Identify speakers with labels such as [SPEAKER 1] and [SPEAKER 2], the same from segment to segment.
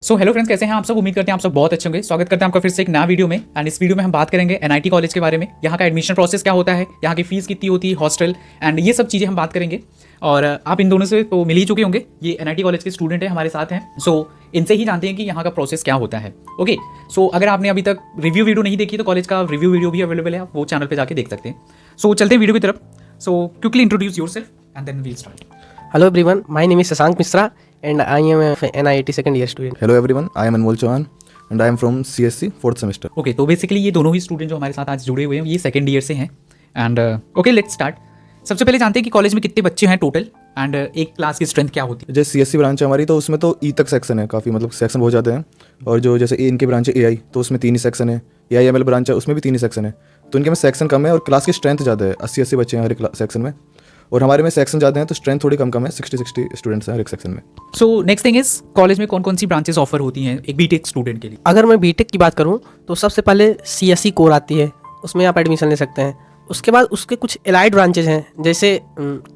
[SPEAKER 1] So hello friends, कैसे हैं आप सब। उम्मीद करते हैं आप सब बहुत अच्छे होंगे। स्वागत करते हैं आपका फिर से एक नया वीडियो में। एंड इस वीडियो में हम बात करेंगे एनआईटी कॉलेज के बारे में। यहाँ का एडमिशन प्रोसेस क्या होता है, यहाँ की फीस कितनी होती है, हॉस्टल एंड ये सब चीज़ें हम बात करेंगे। और आप इन दोनों से तो मिल ही चुके होंगे, ये एनआईटी कॉलेज के स्टूडेंट हैं, हमारे साथ हैं। सो इनसे ही जानते हैं कि यहाँ का प्रोसेस क्या होता है। ओके, सो अगर आपने अभी तक रिव्यू वीडियो नहीं देखी तो कॉलेज का रिव्यू वीडियो भी अवेलेबल है, आप वो चैनल पर जाके देख सकते हैं। सो चलते हैं वीडियो की तरफ। So quickly introduce yourself and then we start.
[SPEAKER 2] Hello everyone, my name is Sasank Misra and I am an NIT second year student.
[SPEAKER 3] Hello everyone, I am Anmol Chauhan and I am from CSC 4th semester.
[SPEAKER 1] Okay, तो basically ये दोनों ही student जो हमारे साथ आज जुड़े हुए हैं ये सेकंड ईयर से हैं। And okay, let's start. सबसे पहले जानते हैं कि कॉलेज में कितने बच्चे हैं टोटल एंड एक क्लास की स्ट्रेंथ क्या होती है।
[SPEAKER 3] जैसे CSC ब्रांच है हमारी, तो उसमें तो E तक सेक्शन है, काफ़ी मतलब सेक्शन बहुत ज़्यादा हैं। और जो जैसे इनके ब्रांच है AI, तो उसमें 3 ही सेक्शन है। AIML ब्रांच है, उसमें भी 3 ही सेक्शन है। तो इनके में सेक्शन कम है और क्लास की स्ट्रेंथ ज़्यादा है। 80 बच्चे हैं हर एक सेक्शन में, और हमारे में सेक्शन ज़्यादा हैं तो स्ट्रेंथ थोड़ी कम है। 60 स्टूडेंट्स हैं हर एक सेक्शन में।
[SPEAKER 1] So next thing is, college में कौन कौन सी ब्रांचेस ऑफर होती हैं एक बीटेक स्टूडेंट के लिए।
[SPEAKER 2] अगर मैं बीटेक की बात करूं तो सबसे पहले CSE कोर आती है, उसमें आप एडमिशन ले सकते हैं। उसके बाद उसके कुछ एलाइड ब्रांचेज हैं, जैसे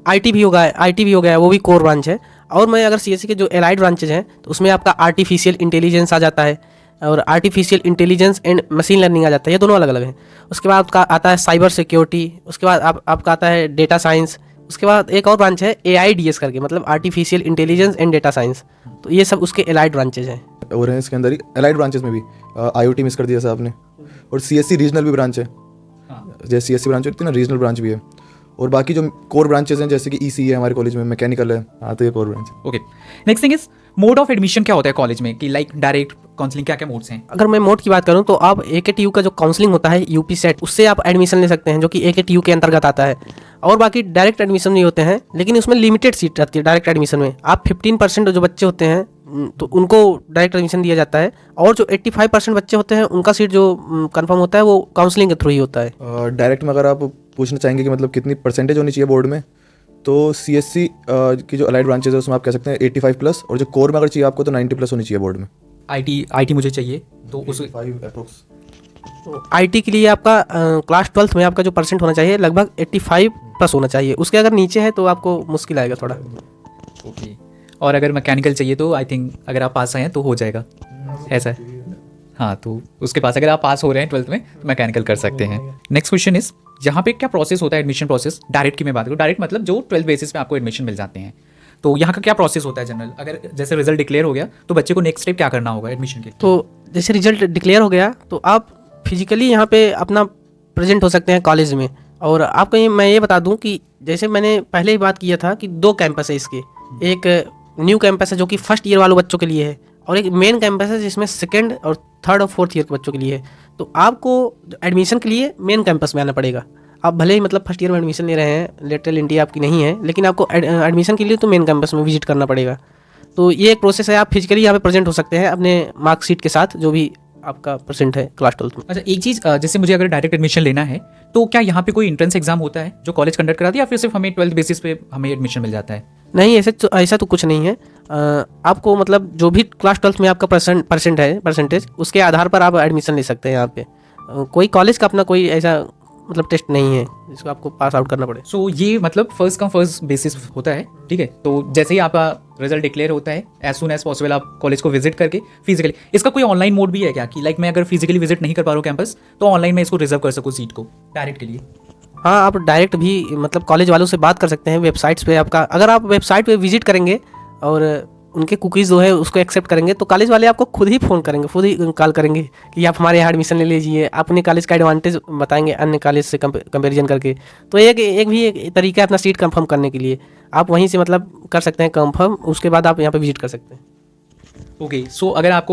[SPEAKER 2] IT भी हो गया, वो भी कोर ब्रांच है। और मैं अगर CSE के जो एलाइड ब्रांचेज हैं तो उसमें आपका आर्टिफिशियल इंटेलिजेंस आ जाता है और artificial intelligence and machine learning आ जाता है। ये दोनों अलग अलग हैं। उसके बाद आपका आता है साइबर सिक्योरिटी, उसके बाद आपका आता है डेटा साइंस। उसके बाद एक और ब्रांच है AIDS करके, मतलब artificial intelligence and data science. तो ये सब उसके एलाइड ब्रांचेज हैं।
[SPEAKER 3] और हैं इसके अंदर ही एलाइड ब्रांचेस में भी IoT मिस कर दिया जैसा आपने। और CSC रीजनल भी ब्रांच है, जैसे CSC ब्रांच होती है ना, रीजनल ब्रांच भी है। और बाकी जो कोर ब्रांचेस हैं, जैसे कि ECE है हमारे कॉलेज में, मैकेनिकल है, हाँ तो ये कोर ब्रांच है।
[SPEAKER 1] Okay, next thing is mode of admission क्या होता है कॉलेज में, कि लाइक डायरेक्ट काउंसलिंग, क्या क्या मोड्स हैं।
[SPEAKER 2] अगर मैं मोड की बात करूं तो आप AKTU का जो काउंसलिंग होता है UP सेट, उससे आप एडमिशन ले सकते हैं, जो कि AKTU के अंतर्गत आता है। और बाकी डायरेक्ट एडमिशन नहीं होते हैं, लेकिन उसमें लिमिटेड सीट रहती है। डायरेक्ट एडमिशन में आप 15% जो बच्चे होते हैं तो उनको डायरेक्ट एडमिशन दिया जाता है, और जो 85% बच्चे होते हैं उनका सीट जो कंफर्म होता है वो काउंसलिंग के थ्रू ही होता है।
[SPEAKER 3] डायरेक्ट में अगर आप पूछना चाहेंगे कि मतलब कितनी परसेंटेज होनी चाहिए बोर्ड में, तो CSC की जो अलाइड ब्रांचेज है उसमें आप कह सकते हैं 85+, और जो कोर में अगर चाहिए आपको तो 90+ होनी चाहिए बोर्ड में।
[SPEAKER 1] IT मुझे चाहिए तो उस
[SPEAKER 3] 85 अप्रोक्स।
[SPEAKER 2] तो IT के लिए आपका क्लास 12th में आपका जो परसेंट होना चाहिए लगभग 85+ होना चाहिए। उसके अगर नीचे है तो आपको मुश्किल आएगा थोड़ा।
[SPEAKER 1] ओके, और अगर मैकेनिकल चाहिए तो आई थिंक अगर आप पास आए हैं तो हो जाएगा, ऐसा है। हाँ, तो उसके पास अगर आप पास हो रहे हैं 12th में तो मैकेनिकल कर सकते हैं। नेक्स्ट क्वेश्चन इज, यहाँ पे क्या प्रोसेस होता है एडमिशन प्रोसेस। डायरेक्ट की मैं बात करूँ, डायरेक्ट मतलब जो 12th बेसिस पे आपको एडमिशन मिल जाते हैं, तो यहाँ का क्या प्रोसेस होता है जनरल। अगर जैसे रिजल्ट डिक्लेयर हो गया तो बच्चे को नेक्स्ट स्टेप क्या करना होगा एडमिशन के।
[SPEAKER 2] तो जैसे रिजल्ट डिक्लेयर हो गया तो आप फिजिकली यहाँ पे अपना प्रेजेंट हो सकते हैं कॉलेज में। और आपको मैं ये बता दूं कि जैसे मैंने पहले ही बात किया था कि 2 कैंपस है इसके। एक न्यू कैंपस है जो कि फर्स्ट ईयर वालों बच्चों के लिए है, और एक मेन कैंपस है जिसमें सेकंड और थर्ड और फोर्थ ईयर के बच्चों के लिए है। तो आपको एडमिशन के लिए मेन कैंपस में आना पड़ेगा। आप भले ही मतलब फर्स्ट ईयर में एडमिशन ले रहे हैं, लेटरल एंट्री आपकी नहीं है, लेकिन आपको एडमिशन के लिए तो मेन कैंपस में विजिट करना पड़ेगा। तो ये एक प्रोसेस है। आप फिजिकली यहाँ पे प्रेजेंट हो सकते हैं अपने मार्कशीट के साथ, जो भी आपका परसेंट है क्लास 12th में।
[SPEAKER 1] अच्छा, एक चीज़, जैसे मुझे अगर डायरेक्ट एडमिशन लेना है तो क्या यहाँ पे कोई एंट्रेंस एग्जाम होता है जो कॉलेज कंडक्ट कराती है, या फिर सिर्फ हमें 12th बेसिस पे हमें एडमिशन मिल जाता है।
[SPEAKER 2] नहीं, ऐसा तो कुछ नहीं है। आपको मतलब जो भी क्लास 12th में आपका परसेंटेज, उसके आधार पर आप एडमिशन ले सकते हैं यहाँ पे। कोई कॉलेज का अपना कोई ऐसा मतलब टेस्ट नहीं है जिसको आपको पास आउट करना पड़े।
[SPEAKER 1] सो ये मतलब फर्स्ट कम फर्स्ट बेसिस होता है, ठीक है। तो जैसे ही आपका रिजल्ट डिक्लेयर होता है, एज सुन एज पॉसिबल आप कॉलेज को विजिट करके फिजिकली, इसका कोई ऑनलाइन मोड भी है क्या, कि लाइक मैं अगर फिजिकली विजिट नहीं कर पा रहा हूँ कैंपस तो ऑनलाइन में इसको रिजर्व कर सकूँ सीट को डायरेक्ट के लिए।
[SPEAKER 2] हाँ, आप डायरेक्ट भी मतलब कॉलेज वालों से बात कर सकते हैं वेबसाइट्स पे। आपका अगर आप वेबसाइट पे विजिट करेंगे और उनके कुकीज़ जो है उसको एक्सेप्ट करेंगे तो कॉलेज वाले आपको खुद ही फ़ोन करेंगे, खुद ही कॉल करेंगे कि आप हमारे यहाँ एडमिशन ले लीजिए। अपने कॉलेज का एडवांटेज बताएंगे अन्य कॉलेज से कंपेरिजन करके। तो एक तरीका है अपना सीट कंफर्म करने के लिए। आप वहीं से मतलब कर सकते हैं कंफर्म, उसके बाद आप यहाँ पे विजिट कर सकते हैं।
[SPEAKER 1] ओके, सो अगर आप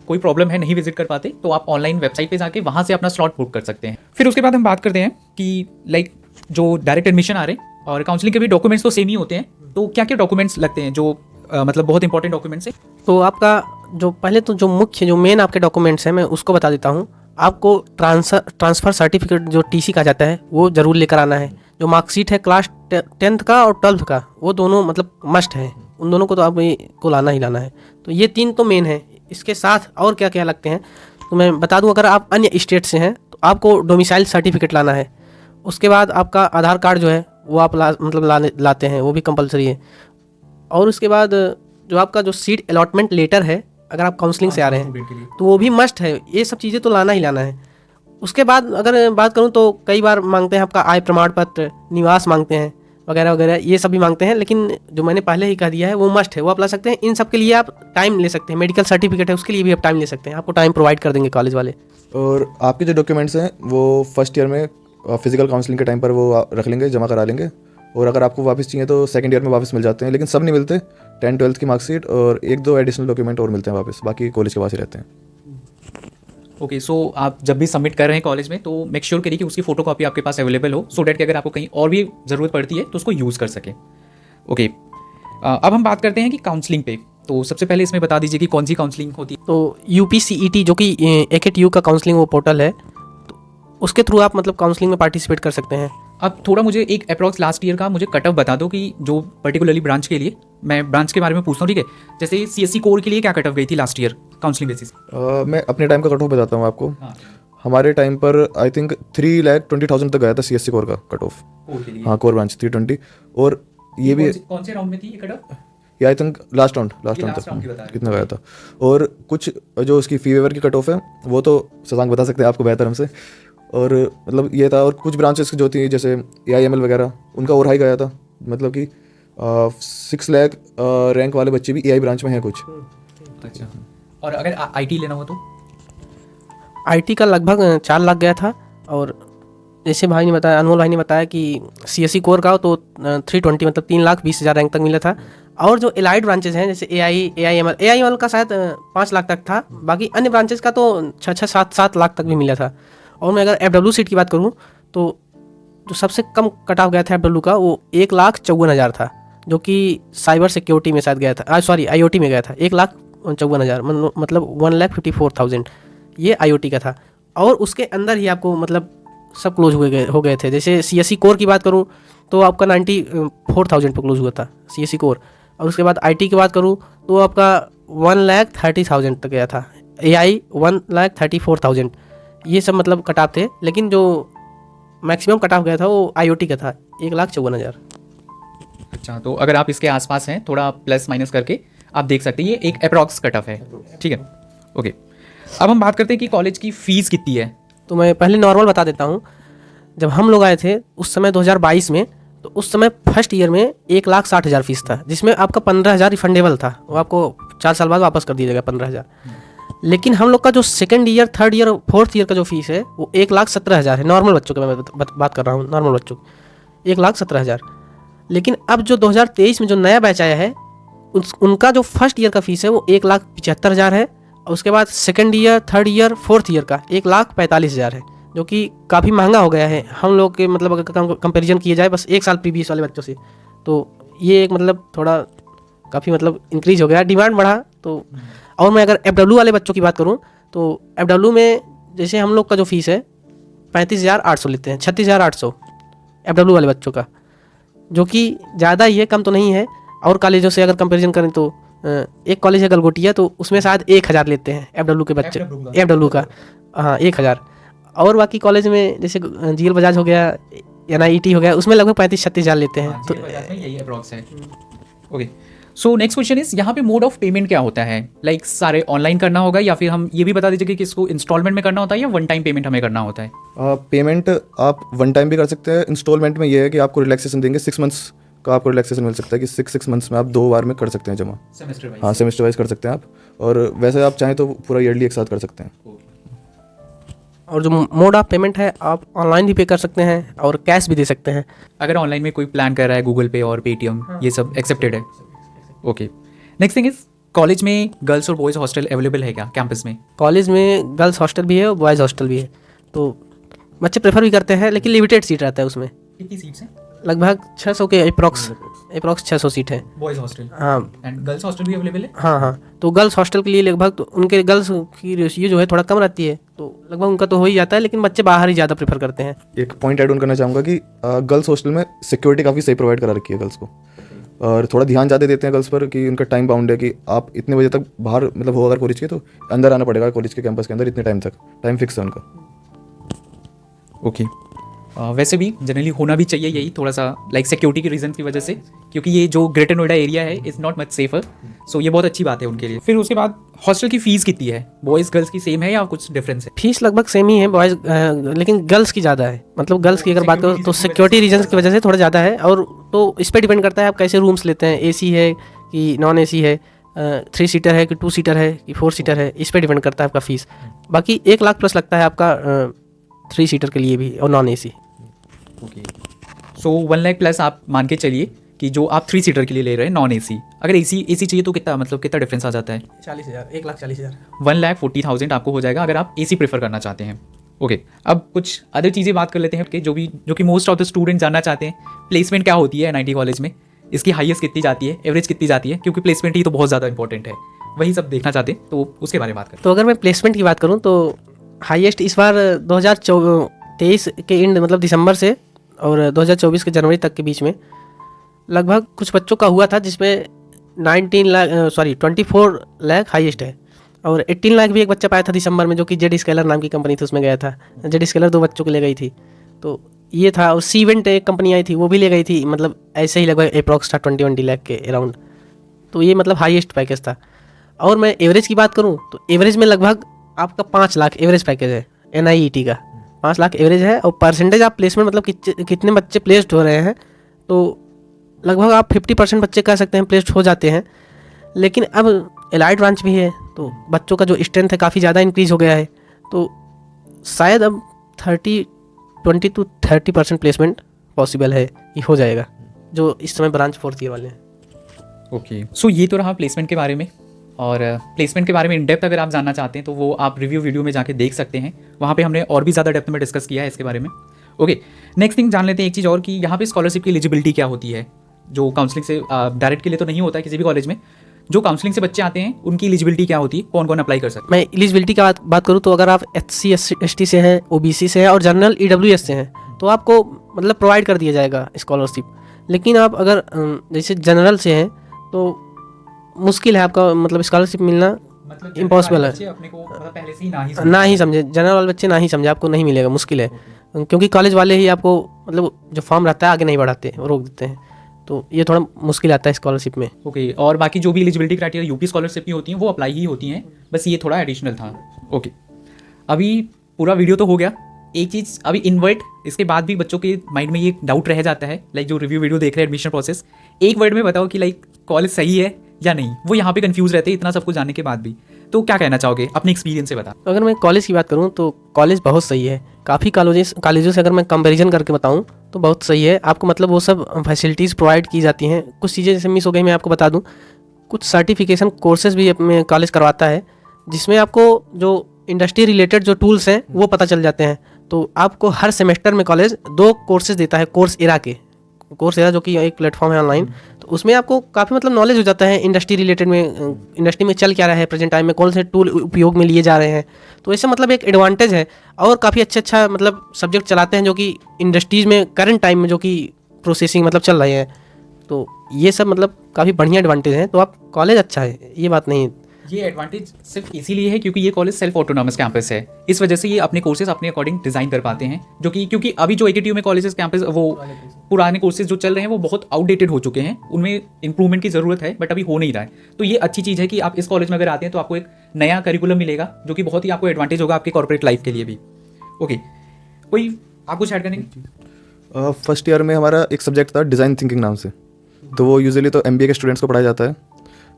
[SPEAKER 1] कोई प्रॉब्लम है, नहीं विजिट कर पाते, तो आप ऑनलाइन वेबसाइट पे जाके वहाँ से अपना स्लॉट बुक कर सकते हैं। फिर उसके बाद हम बात करते हैं कि लाइक जो डायरेक्ट एडमिशन आ रहे हैं और काउंसलिंग के भी डॉक्यूमेंट्स तो सेम ही होते हैं, तो क्या क्या डॉक्यूमेंट्स लगते हैं जो मतलब बहुत इंपॉर्टेंट डॉक्यूमेंट्स है।
[SPEAKER 2] तो आपका जो पहले तो जो मेन आपके डॉक्यूमेंट्स हैं मैं उसको बता देता हूँ। आपको ट्रांसफ़र सर्टिफिकेट जो TC का जाता है वो ज़रूर लेकर आना है। जो मार्कशीट है क्लास 10th का और 12th का, वो दोनों मतलब मस्ट है। उन दोनों को तो आपको लाना ही लाना है। तो ये 3 तो मेन है। इसके साथ और क्या क्या लगते हैं तो मैं बता दूं। अगर आप अन्य स्टेट से हैं तो आपको डोमिसाइल सर्टिफिकेट लाना है। उसके बाद आपका आधार कार्ड जो है वो आप लाते हैं, वो भी कंपलसरी है। और उसके बाद जो आपका जो सीट अलॉटमेंट लेटर है अगर आप काउंसलिंग से आ रहे हैं
[SPEAKER 1] स्टूडेंट के लिए।
[SPEAKER 2] तो वो भी मस्ट है, ये सब चीज़ें तो लाना ही लाना है। उसके बाद अगर बात करूँ तो कई बार मांगते हैं आपका आय प्रमाण पत्र, निवास मांगते हैं वगैरह वगैरह, ये सब भी मांगते हैं, लेकिन जो मैंने पहले ही कह दिया है वो मस्ट है, वो आप ला सकते हैं। इन सब के लिए आप टाइम ले सकते हैं, मेडिकल सर्टिफिकेट है उसके लिए भी आप टाइम ले सकते हैं, आपको टाइम प्रोवाइड कर देंगे कॉलेज वाले।
[SPEAKER 3] और आपके जो डॉक्यूमेंट्स हैं वो फर्स्ट ईयर में फिजिकल काउंसलिंग के टाइम पर वो रख लेंगे, जमा करा लेंगे। और अगर आपको वापस चाहिए तो सेकंड ईयर में वापस मिल जाते हैं, लेकिन सब नहीं मिलते। 10th-12th की मार्कशीट और 1-2 एडिशनल डॉक्यूमेंट और मिलते हैं वापस, बाकी कॉलेज के पास ही रहते हैं।
[SPEAKER 1] ओके, सो आप जब भी सबमिट कर रहे हैं कॉलेज में तो मेक श्योर करिए कि उसकी फोटो कॉपी आपके पास अवेलेबल हो, सो डैट कि अगर आपको कहीं और भी ज़रूरत पड़ती है तो उसको यूज़ कर सके। ओके, अब हम बात करते हैं कि काउंसलिंग पे। तो सबसे पहले इसमें बता दीजिए कि कौन सी काउंसलिंग होती है।
[SPEAKER 2] तो UPCET जो कि ACTU का काउंसलिंग वो पोर्टल है, तो उसके थ्रू आप मतलब काउंसलिंग में पार्टिसिपेट कर सकते हैं।
[SPEAKER 1] अब थोड़ा मुझे एक अप्रॉक्स लास्ट ईयर का मुझे कट ऑफ बता दो कि जो पर्टिकुलरली ब्रांच के लिए, मैं ब्रांच के बारे में पूछता हूँ, ठीक है। जैसे CSE कोर के लिए क्या कट ऑफ गई थी लास्ट ईयर काउंसलिंग बेसिस?
[SPEAKER 3] मैं अपने टाइम का कट ऑफ बताता हूँ आपको।
[SPEAKER 1] हाँ,
[SPEAKER 3] हमारे टाइम पर आई थिंक 3,20,000 तक गया था CSC कोर का कट ऑफ।
[SPEAKER 1] कोर के लिए।
[SPEAKER 3] हाँ, कोर ब्रांच 320। और ये भी
[SPEAKER 1] कौन से राउंड में थी ये कट ऑफ?
[SPEAKER 3] ये I think last round
[SPEAKER 1] last round
[SPEAKER 3] तक
[SPEAKER 1] की बता रहे
[SPEAKER 3] कितना गया था। और कुछ जो उसकी फी वेवर की कट ऑफ है वो तो शशांक बता सकते हैं आपको बेहतर हमसे। और मतलब ये था, और कुछ ब्रांचेस जो थी जैसे AIML वगैरह, उनका और हाई गया था, मतलब कि 6 लाख रैंक वाले बच्चे भी AI ब्रांच में हैं कुछ।
[SPEAKER 1] अच्छा, और अगर IT लेना हो तो?
[SPEAKER 2] IT का लगभग 4 लाख गया था। और जैसे भाई ने बताया, अनमोल भाई ने बताया कि CSE कोर का तो 320 मतलब 3,20,000 रैंक तक मिला था। और जो एलाइड ब्रांचेज हैं जैसे AIML का शायद 5 लाख तक था, बाकी अन्य ब्रांचेज का तो 6-7 लाख तक भी मिला था। और मैं अगर FW सीट की बात करूँ तो जो सबसे कम कट ऑफ गया था FW का वो 1,54,000 था, जो कि साइबर सिक्योरिटी में शायद गया था, सॉरी IoT में गया था। 1,54,000 मतलब 1,54,000 ये IoT का था। और उसके अंदर ही आपको मतलब सब क्लोज हो गए थे। जैसे CSE कोर की बात करूँ तो आपका 94,000 पर क्लोज हुआ था CSE कोर। और उसके बाद IT की बात करूँ तो आपका 1,30,000 तक गया था, AI 1,34,000। ये सब मतलब कट ऑफ थे, लेकिन जो मैक्सिमम कट ऑफ गया था वो IoT का था 1,54,000।
[SPEAKER 1] अच्छा, तो अगर आप इसके आसपास हैं, थोड़ा प्लस माइनस करके आप देख सकते हैं, ये एक अप्रॉक्स कट ऑफ है, ठीक है। ओके, अब हम बात करते हैं कि कॉलेज की फ़ीस कितनी है।
[SPEAKER 2] तो मैं पहले नॉर्मल बता देता हूँ। जब हम लोग आए थे उस समय 2022 में, तो उस समय फर्स्ट ईयर में 1,60,000 फीस था, जिसमें आपका 15,000 रिफंडेबल था, वो आपको 4 साल बाद वापस कर दिया जाएगा 15,000। लेकिन हम लोग का जो second year, third year, fourth year का जो फीस है वो 1,17,000 है। नॉर्मल बच्चों का मैं बात कर रहा हूँ, नॉर्मल बच्चों की 1,17,000। लेकिन अब जो 2023 में जो नया बैच आया है उनका जो फर्स्ट ईयर का फीस है वो 1,75,000 है। और उसके बाद second year, third year, fourth year का 1,45,000 है, जो कि काफ़ी महंगा हो गया है हम लोग के, मतलब अगर कंपेरिजन किया जाए बस 1 साल प्रीवियस वाले बच्चों से, तो ये एक मतलब थोड़ा काफ़ी मतलब इंक्रीज हो गया, डिमांड बढ़ा तो। और मैं अगर FW वाले बच्चों की बात करूँ तो FW में जैसे हम लोग का जो फीस है 35,800 लेते हैं, 36,800 FW वाले बच्चों का, जो कि ज़्यादा ही है, कम तो नहीं है। और कॉलेजों से अगर कंपैरिजन करें तो एक कॉलेज है गलगोटिया, तो उसमें शायद 1,000 लेते हैं FW के बच्चे, FW का, हाँ 1,000। और बाकी कॉलेज में जैसे GL बजाज हो गया, NIET हो गया, उसमें लगभग 35-36,000 लेते हैं। तो
[SPEAKER 1] यही अप्रॉक्स है। Okay, so next question is, यहाँ पे मोड ऑफ पेमेंट क्या होता है? लाइक सारे ऑनलाइन करना होगा, या फिर हम ये भी बता दीजिए कि किसको इंस्टॉलमेंट में करना होता है या वन टाइम पेमेंट हमें करना होता है?
[SPEAKER 3] पेमेंट आप 1 टाइम भी कर सकते हैं। इंस्टॉलमेंट में ये है कि आपको रिलैक्सेशन देंगे, 6 मंथ्स का आपको रिलैक्सेशन मिल सकता है कि 6 मंथ्स में आप 2 बार में कर सकते हैं जमा।
[SPEAKER 1] Semester wise?
[SPEAKER 3] हाँ, सेमेस्टर वाइज कर सकते हैं आप। और वैसे आप चाहें तो पूरा ईयरली एक साथ कर सकते हैं।
[SPEAKER 2] और जो मोड ऑफ पेमेंट है आप ऑनलाइन भी पे कर सकते हैं और कैश भी दे सकते हैं।
[SPEAKER 1] अगर ऑनलाइन में कोई प्लान कर रहा है, गूगल पे और पेटीएम, ये सब एक्सेप्टेड है? Okay, next thing is, college में गर्ल्स और बॉयज़ हॉस्टल अवेलेबल है क्या कैंपस में?
[SPEAKER 2] कॉलेज में गर्ल्स हॉस्टल भी है और बॉयज़ हॉस्टल भी है, तो बच्चे प्रेफर भी करते हैं, लेकिन लिमिटेड सीट रहता है उसमें।
[SPEAKER 1] कितनी सीट्स हैं?
[SPEAKER 2] लगभग 600 के अप्रॉक्स 600 सीट है।
[SPEAKER 1] बॉयज़ हॉस्टल
[SPEAKER 2] हाँ
[SPEAKER 1] एंड गर्ल्स हॉस्टल भी अवेलेबल है?
[SPEAKER 2] हाँ, तो गर्ल्स हॉस्टल के लिए लगभग तो उनके गर्ल्स की रेशियो जो है थोड़ा कम रहती है, तो लगभग उनका तो हो ही जाता है, लेकिन बच्चे बाहर ही ज़्यादा प्रेफर करते हैं।
[SPEAKER 3] एक पॉइंट ऐड ऑन करना चाहूँगा कि गर्ल्स हॉस्टल में सिक्योरिटी काफ़ी सही प्रोवाइड करा रखी है गर्ल्स को, और थोड़ा ध्यान ज़्यादा देते हैं गर्ल्स पर कि उनका टाइम बाउंड है कि आप इतने बजे तक बाहर मतलब हो अगर कॉलेज के, तो अंदर आना पड़ेगा कॉलेज के कैंपस के अंदर इतने टाइम तक, टाइम फिक्स है उनका।
[SPEAKER 1] ओके, वैसे भी जनरली होना भी चाहिए यही, थोड़ा सा लाइक सिक्योरिटी के रीजन की वजह से, क्योंकि ये जो ग्रेटर नोएडा एरिया है इज़ नॉट मच सेफर, सो ये बहुत अच्छी बात है उनके लिए। फिर उसके बाद हॉस्टल की फ़ीस कितनी है? बॉयज़ गर्ल्स की सेम है या कुछ डिफरेंस है?
[SPEAKER 2] फीस लगभग सेम ही है बॉयज़, लेकिन गर्ल्स की ज़्यादा है। मतलब गर्ल्स की अगर बात करो तो सिक्योरिटी रीजंस की वजह से थोड़ा ज़्यादा है, और तो इस पर डिपेंड करता है आप कैसे रूम्स लेते हैं, AC है कि नॉन AC है, 3 सीटर है कि 2 सीटर है कि 4 सीटर है, इस पर डिपेंड करता है आपका फ़ीस। बाकी 1 लाख प्लस लगता है आपका 3 सीटर के लिए भी और नॉन AC।
[SPEAKER 1] ओके, सो 1 लाख प्लस आप मान के चलिए कि जो आप 3 सीटर के लिए ले रहे हैं नॉन AC। अगर AC चाहिए तो कितना, मतलब कितना डिफरेंस आ जाता है?
[SPEAKER 2] 40,000, 1,40,000।
[SPEAKER 1] 1,40,000 आपको हो जाएगा अगर आप AC प्रेफर करना चाहते हैं। ओके, अब कुछ अदर चीज़ें बात कर लेते हैं कि जो कि मोस्ट ऑफ द स्टूडेंट जानना चाहते हैं, प्लेसमेंट क्या होती है NIT कॉलेज में, इसकी हाईएस्ट कितनी जाती है, एवरेज कितनी जाती है, क्योंकि प्लेसमेंट ही तो बहुत ज़्यादा इंपॉर्टेंट है, वही सब देखना चाहते हैं, तो उसके बारे में बात करें।
[SPEAKER 2] तो अगर मैं प्लेसमेंट की बात करूं तो हाईएस्ट इस बार 2023 के एंड मतलब दिसंबर से और 2024 के जनवरी तक के बीच में लगभग कुछ बच्चों का हुआ था, जिसमें 24 लाख हाईएस्ट है, और 18 लाख भी एक बच्चा पाया था दिसंबर में, जो कि जेड स्केलर नाम की कंपनी थी, उसमें गया था। जेड स्केलर 2 बच्चों को ले गई थी, तो ये था। और सीवेंट एक कंपनी आई थी, वो भी ले गई थी, मतलब ऐसे ही लगभग अप्रॉक्स था 20 लाख के अराउंड। तो ये मतलब हाईएस्ट पैकेज था। और मैं एवरेज की बात करूँ तो एवरेज में लगभग आपका 5 लाख एवरेज पैकेज है NIET का, 5 लाख एवरेज है। और परसेंटेज आप प्लेसमेंट मतलब कितने बच्चे प्लेस्ड हो रहे हैं, तो लगभग आप 50% बच्चे कह सकते हैं प्लेस्ड हो जाते हैं। लेकिन अब एलाइड ब्रांच भी है, तो बच्चों का जो स्ट्रेंथ है काफ़ी ज़्यादा इंक्रीज़ हो गया है, तो शायद अब 20 to 30% प्लेसमेंट पॉसिबल है, ये हो जाएगा जो इस समय ब्रांच 4th ईयर वाले हैं।
[SPEAKER 1] ओके, सो ये तो रहा प्लेसमेंट के बारे में। और प्लेसमेंट के बारे में इन डेप्थ अगर आप जानना चाहते हैं तो वो आप रिव्यू वीडियो में जाके देख सकते हैं, वहाँ पे हमने और भी ज़्यादा डेप्थ में डिस्कस किया है इसके बारे में। ओके, नेक्स्ट थिंग जान लेते हैं एक चीज़ और कि यहाँ पे स्कॉलरशिप की एलिजिबिलिटी क्या होती है, जो काउंसलिंग से डायरेक्ट के लिए तो नहीं होता है किसी भी कॉलेज में, जो काउंसलिंग से बच्चे आते हैं उनकी एलिजिबिलिटी क्या होती है, कौन कौन अप्लाई कर सकते
[SPEAKER 2] मैं एलिजिबिलिटी की बात करूँ तो अगर आप SC ST से हैं, OBC से हैं और जनरल EWS से हैं, तो आपको मतलब प्रोवाइड कर दिया जाएगा स्कॉलरशिप। लेकिन आप अगर जैसे जनरल से हैं तो मुश्किल है आपका मतलब स्कॉलरशिप मिलना,
[SPEAKER 1] मतलब
[SPEAKER 2] इम्पॉसिबल है।
[SPEAKER 1] अपने को मतलब पहले से ही
[SPEAKER 2] ना ही समझे, जनरल वाले बच्चे ना ही समझे, आपको नहीं मिलेगा, मुश्किल है, क्योंकि कॉलेज वाले ही आपको मतलब जो फॉर्म रहता है आगे नहीं बढ़ाते, रोक देते हैं, तो ये थोड़ा मुश्किल आता है स्कॉलरशिप में।
[SPEAKER 1] ओके, और बाकी जो भी एलिजिबिलिटी क्राइटेरिया यूपी स्कॉलरशिप की होती हैं वो अप्लाई ही होती हैं, बस ये थोड़ा एडिशनल था। ओके, अभी पूरा वीडियो तो हो गया। एक चीज़ अभी इनवर्ट, इसके बाद भी बच्चों के माइंड में ये डाउट रह जाता है, लाइक जो रिव्यू वीडियो देख रहे हैं एडमिशन प्रोसेस, एक वर्ड में बताओ कि लाइक कॉलेज सही है या नहीं, वो यहाँ पे कंफ्यूज रहते हैं इतना सब कुछ जानने के बाद भी, तो क्या कहना चाहोगे अपने एक्सपीरियंस से बता।
[SPEAKER 2] अगर मैं कॉलेज की बात करूँ तो कॉलेज बहुत सही है, काफ़ी कॉलेजों से अगर मैं कंपैरिजन करके बताऊँ तो बहुत सही है। आपको मतलब वो सब फैसिलिटीज़ प्रोवाइड की जाती हैं। कुछ चीज़ें जैसे मिस हो गई मैं आपको बता दूँ, कुछ सर्टिफिकेशन कोर्सेज भी अपने कॉलेज करवाता है, जिसमें आपको जो इंडस्ट्री रिलेटेड जो टूल्स हैं वो पता चल जाते हैं। तो आपको हर सेमेस्टर में कॉलेज 2 कोर्सेज देता है, कोर्सेरा जो कि एक प्लेटफॉर्म है ऑनलाइन, तो उसमें आपको काफ़ी मतलब नॉलेज हो जाता है इंडस्ट्री रिलेटेड में, इंडस्ट्री में चल क्या रहा है प्रेजेंट टाइम में, कौन से टूल उपयोग में लिए जा रहे हैं, तो ऐसे मतलब एक एडवांटेज है। और काफ़ी अच्छा मतलब सब्जेक्ट चलाते हैं जो कि इंडस्ट्रीज़ में करंट टाइम में जो कि प्रोसेसिंग मतलब चल रहे हैं, तो ये सब मतलब काफ़ी बढ़िया एडवांटेज हैं। तो आप कॉलेज अच्छा है, ये बात नहीं है।
[SPEAKER 1] ये एडवांटेज सिर्फ इसीलिए है क्योंकि ये कॉलेज सेल्फ ऑटोनॉमस कैंपस है, इस वजह से ये अपने कोर्सेज अपने अकॉर्डिंग डिज़ाइन कर पाते हैं, जो कि क्योंकि अभी जो AKTU में कॉलेजेस कैंपस वो पुराने कोर्सेज जो चल रहे हैं वो बहुत आउटडेटेड हो चुके हैं, उनमें इंप्रूवमेंट की ज़रूरत है, बट अभी हो नहीं रहा है। तो ये अच्छी चीज़ है कि आप इस कॉलेज में अगर आते हैं तो आपको एक नया करिकुलम मिलेगा, जो कि बहुत ही आपको एडवांटेज होगा आपके कॉर्पोरेट लाइफ के लिए भी। ओके, कोई आप कुछ ऐड करेंगे?
[SPEAKER 3] फर्स्ट ईयर में हमारा एक सब्जेक्ट था डिज़ाइन थिंकिंग नाम से, तो वो यूजुअली तो MBA के स्टूडेंट्स को पढ़ाया जाता है,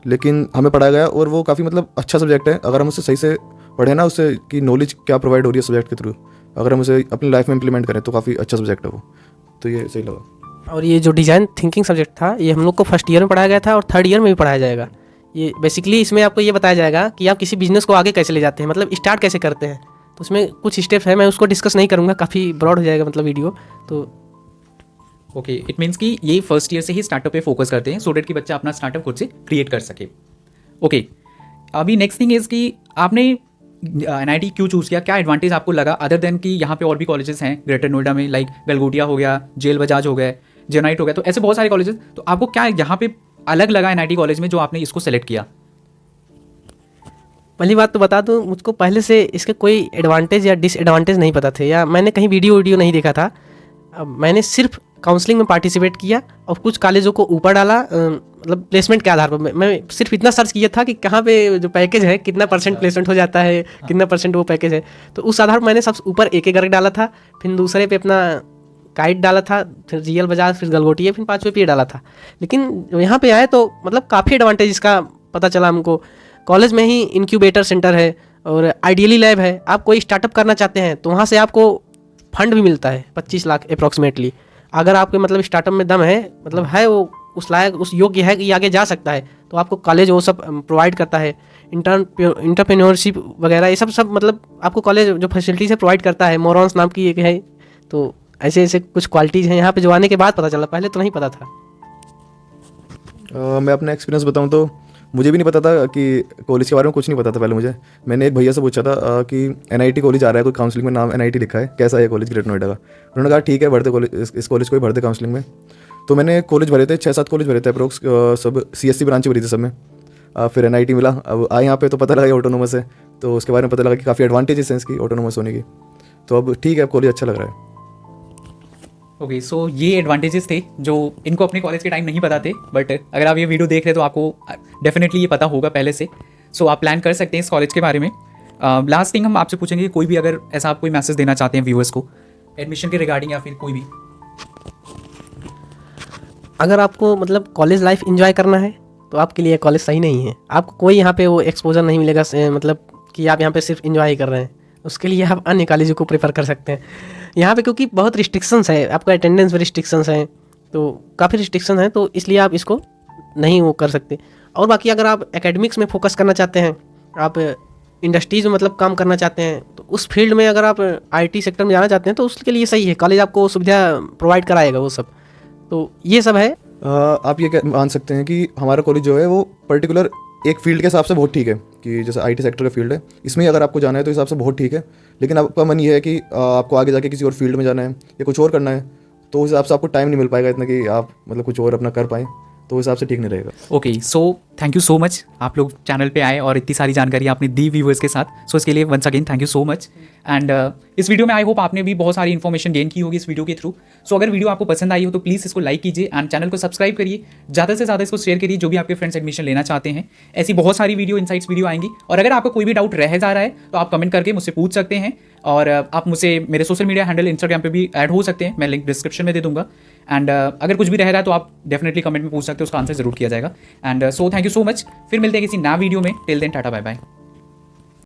[SPEAKER 3] लेकिन हमें पढ़ाया गया और वो काफ़ी मतलब अच्छा सब्जेक्ट है। अगर हम उसे सही से पढ़े ना, उससे कि नॉलेज क्या प्रोवाइड हो रही है सब्जेक्ट के थ्रू, अगर हम उसे अपनी लाइफ में इंप्लीमेंट करें तो काफ़ी अच्छा सब्जेक्ट है वो, तो ये सही लगा।
[SPEAKER 2] और ये जो डिज़ाइन थिंकिंग सब्जेक्ट था ये हम लोग को फर्स्ट ईयर में पढ़ाया गया था और थर्ड ईयर में भी पढ़ाया जाएगा। ये बेसिकली इसमें आपको ये बताया जाएगा कि आप किसी बिजनेस को आगे कैसे ले जाते हैं, मतलब स्टार्ट कैसे करते हैं। तो उसमें कुछ स्टेप्स है, मैं उसको डिस्कस नहीं करूँगा, काफ़ी ब्रॉड हो जाएगा मतलब वीडियो। तो
[SPEAKER 1] ओके, इट मीन्स कि ये फर्स्ट ईयर से ही स्टार्टअप पे फोकस करते हैं, सो दैट कि बच्चा अपना स्टार्टअप खुद से क्रिएट कर सके। ओके, अभी नेक्स्ट थिंग इज़ कि आपने NIT क्यों चूज़ किया, क्या एडवांटेज आपको लगा अदर देन कि यहाँ पे और भी कॉलेजेस हैं ग्रेटर नोएडा में, लाइक गलगोटिया हो गया, जेल बजाज हो गया, जेनाइट हो गया, तो ऐसे बहुत सारे कॉलेजेस, तो आपको क्या यहाँ पे अलग लगा NIT कॉलेज में जो आपने इसको सेलेक्ट किया?
[SPEAKER 2] पहली बात तो बता दूं, मुझको पहले से इसके कोई एडवांटेज या डिसएडवांटेज नहीं पता थे, या मैंने कहीं वीडियो नहीं देखा था। अब मैंने सिर्फ काउंसलिंग में पार्टिसिपेट किया और कुछ कॉलेजों को ऊपर डाला, मतलब प्लेसमेंट के आधार पर। मैं सिर्फ इतना सर्च किया था कि कहाँ पे जो पैकेज है कितना परसेंट प्लेसमेंट हो जाता है, कितना परसेंट वो पैकेज है। तो उस आधार पर मैंने सबसे ऊपर एक करके डाला था, फिर दूसरे पे अपना काइट डाला था, फिर रियल बजाज, फिर गलगोटिया, फिर 5वें पे ये डाला था। लेकिन यहाँ पे आए तो मतलब काफ़ी एडवांटेज इसका पता चला हमको। कॉलेज में ही इंक्यूबेटर सेंटर है और आइडियली लैब है। आप कोई स्टार्टअप करना चाहते हैं तो वहाँ से आपको फंड भी मिलता है 25 लाख अप्रॉक्सीमेटली। अगर आपके मतलब स्टार्टअप में दम है, मतलब है वो उस लायक, उस योग्य है कि आगे जा सकता है, तो आपको कॉलेज वो सब प्रोवाइड करता है। इंटरप्रेन्योरशिप वगैरह ये सब मतलब आपको कॉलेज जो फैसिलिटीज़ है प्रोवाइड करता है। मोरॉन्स नाम की एक है। तो ऐसे ऐसे कुछ क्वालिटीज़ हैं यहाँ पे जो आने के बाद पता चला, पहले तो नहीं पता था।
[SPEAKER 3] मैं अपना एक्सपीरियंस बताऊं तो मुझे भी नहीं पता था कि कॉलेज के बारे में कुछ नहीं पता था पहले मुझे। मैंने एक भैया से पूछा था कि एनआईटी कॉलेज आ रहा है, कोई काउंसलिंग में नाम एनआईटी लिखा है, कैसा है कॉलेज ग्रेटर नोएडा का। उन्होंने कहा ठीक है भरते कॉलेज, इस कॉलेज को ही भरते काउंसलिंग में। तो मैंने कॉलेज भरे थे, 6-7 कॉलेज भरे थे अप्रोक्स, सब CSC ब्रांच भरी थी सब में। फिर एनआईटी मिला। अब आए यहाँ पे तो पता लगा ऑटोनोमस है, तो उसके बारे में पता लगा कि काफ़ी एडवांटेजेस हैं इसकी ऑटोनोमस होने की। तो अब ठीक है, अब कॉलेज अच्छा लग रहा है।
[SPEAKER 1] ओके, सो ये एडवांटेजेस थे जो इनको अपने कॉलेज के टाइम नहीं पता थे, बट अगर आप ये वीडियो देख रहे हैं तो आपको डेफिनेटली ये पता होगा पहले से। सो आप प्लान कर सकते हैं इस कॉलेज के बारे में। लास्ट थिंग हम आपसे पूछेंगे, कोई भी अगर ऐसा आप कोई मैसेज देना चाहते हैं व्यूअर्स को एडमिशन के रिगार्डिंग या फिर कोई भी।
[SPEAKER 2] अगर आपको मतलब कॉलेज लाइफ एंजॉय करना है तो आपके लिए कॉलेज सही नहीं है। आपको कोई यहाँ पे वो एक्सपोजर नहीं मिलेगा, मतलब कि आप यहाँ पे सिर्फ एंजॉय ही कर रहे हैं। उसके लिए आप अन्य कॉलेजों को प्रेफर कर सकते हैं यहाँ पे, क्योंकि बहुत रिस्ट्रिक्शंस है, आपका अटेंडेंस में रिस्ट्रिक्शंस हैं, तो काफ़ी रिस्ट्रिक्शन है, तो इसलिए आप इसको नहीं वो कर सकते। और बाकी अगर आप एकेडमिक्स में फोकस करना चाहते हैं, आप इंडस्ट्रीज में मतलब काम करना चाहते हैं, तो उस फील्ड में अगर आप IT सेक्टर में जाना चाहते हैं तो उसके लिए सही है, कॉलेज आपको सुविधा प्रोवाइड कराएगा वो सब। तो ये सब है।
[SPEAKER 3] आप ये मान सकते हैं कि हमारा कॉलेज जो है वो पर्टिकुलर एक फील्ड के हिसाब से बहुत ठीक है, कि जैसे IT सेक्टर का फील्ड है, इसमें अगर आपको जाना है तो हिसाब से बहुत ठीक है। लेकिन आपका मन ये है कि आपको आगे जाके किसी और फील्ड में जाना है या कुछ और करना है, तो उस हिसाब से आपको टाइम नहीं मिल पाएगा इतना कि आप मतलब कुछ और अपना कर पाएँ, तो उस हिसाब से ठीक नहीं रहेगा।
[SPEAKER 1] Okay, so thank you so much, आप लोग चैनल पे आए और इतनी सारी जानकारी आपने दी व्यूअर्स के साथ। सो इसके लिए once again thank you so much. And इस वीडियो में आई होप आपने भी बहुत सारी इन्फॉर्मेशन गेन की होगी इस वीडियो के थ्रू। सो अगर वीडियो आपको पसंद आई हो तो प्लीज़ इसको लाइक कीजिए एंड चैनल को सब्सक्राइब करिए, ज़्यादा से ज़्यादा इसको शेयर करिए जो भी आपके फ्रेंड्स एडमिशन लेना चाहते हैं। ऐसी बहुत सारी वीडियो इनसाइट्स वीडियो आएंगी, और अगर आपको कोई भी डाउट रह जा रहा है तो आप कमेंट करके मुझसे पूछ सकते हैं, और आप मुझसे मेरे सोशल मीडिया हैंडल इंस्टाग्राम पे भी ऐड हो सकते हैं, मैं लिंक डिस्क्रिप्शन में दे दूंगा। एंड अगर कुछ भी रह रहा है तो आप डेफिनेटली कमेंट में पूछ सकते हो, उसका आंसर जरूर किया जाएगा। And so thank you so much, फिर मिलते हैं किसी नया वीडियो में। Till then tata bye bye.